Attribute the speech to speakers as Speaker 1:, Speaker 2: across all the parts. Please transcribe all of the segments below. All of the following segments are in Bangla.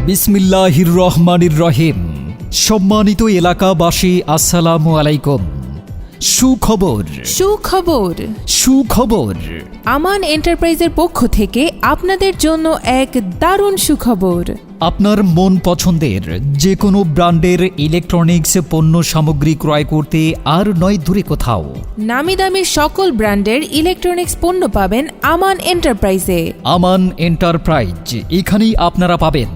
Speaker 1: বিসমিল্লাহির রহমানির রহিম। সম্মানিত এলাকাবাসী, আসসালামু আলাইকুম। সুখবর
Speaker 2: সুখবর
Speaker 1: সুখবর
Speaker 2: আমান এন্টারপ্রাইজের পক্ষ থেকে আপনাদের জন্য এক দারুণ সুখবর।
Speaker 1: আপনার মন পছন্দের যে কোনো ব্র্যান্ডের ইলেকট্রনিক্স পণ্য সামগ্রী ক্রয় করতে আর নয় দূরে কোথাও।
Speaker 2: নামি দামি সকল ব্র্যান্ডের ইলেকট্রনিক্স পণ্য পাবেন আমান এন্টারপ্রাইজে।
Speaker 1: আমান এন্টারপ্রাইজ, এখানেই আপনারা পাবেন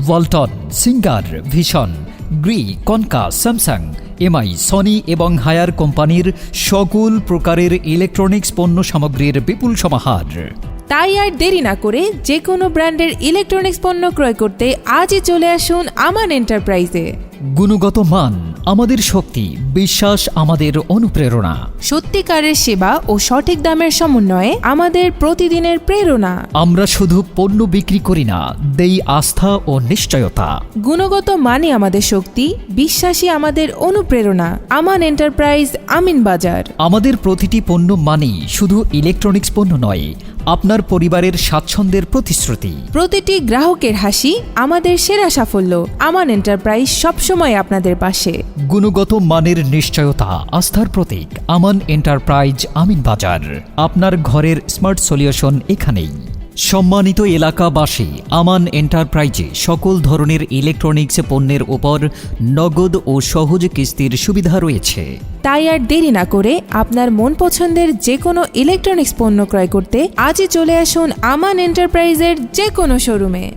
Speaker 1: Walton, singer, vision, Gree, concha, Samsung, MI, Sony এবং হায়ার কোম্পানির সকল প্রকারের ইলেকট্রনিক্স পণ্য সামগ্রীর বিপুল সমাহার।
Speaker 2: তাই আর দেরি না করে যে কোনো ব্র্যান্ডের ইলেকট্রনিক্স পণ্য ক্রয় করতে আজই চলে আসুন আমান এন্টারপ্রাইজে।
Speaker 1: গুণগত মান আমাদের শক্তি, বিশ্বাস আমাদের অনুপ্রেরণা।
Speaker 2: সত্যিকারের সেবা ও সঠিক দামের সমন্বয়ে আমাদের প্রতিদিনের প্রেরণা।
Speaker 1: আমরা শুধু পণ্য বিক্রি করি না, দেই আস্থা ও নিশ্চয়তা।
Speaker 2: গুণগত মানে আমাদের শক্তি, বিশ্বাসী আমাদের অনুপ্রেরণা। আমান এন্টারপ্রাইজ, আমিন বাজার।
Speaker 1: আমাদের প্রতিটি পণ্য মানেই শুধু ইলেকট্রনিক্স পণ্য নয়, আপনার পরিবারের স্বাচ্ছন্দ্যের প্রতিশ্রুতি।
Speaker 2: প্রতিটি গ্রাহকের হাসি আমাদের সেরা সাফল্য। আমান এন্টারপ্রাইজ সবসময় আপনাদের পাশে।
Speaker 1: গুণগত মানের নিশ্চয়তা, আস্থার প্রতীক। আমান এন্টারপ্রাইজ, আমিন বাজার। আপনার ঘরের স্মার্ট সলিউশন এখানেই। সম্মানিত এলাকাবাসী, আমান এন্টারপ্রাইজে সকল ধরনের ইলেকট্রনিক্স পণ্যের উপর নগদ ও সহজ কিস্তির সুবিধা রয়েছে।
Speaker 2: তাই আর দেরি না করে আপনার মন পছন্দের যে কোনো ইলেকট্রনিক্স পণ্য ক্রয় করতে আজই চলে আসুন আমান এন্টারপ্রাইজের যে কোনো শোরুমে।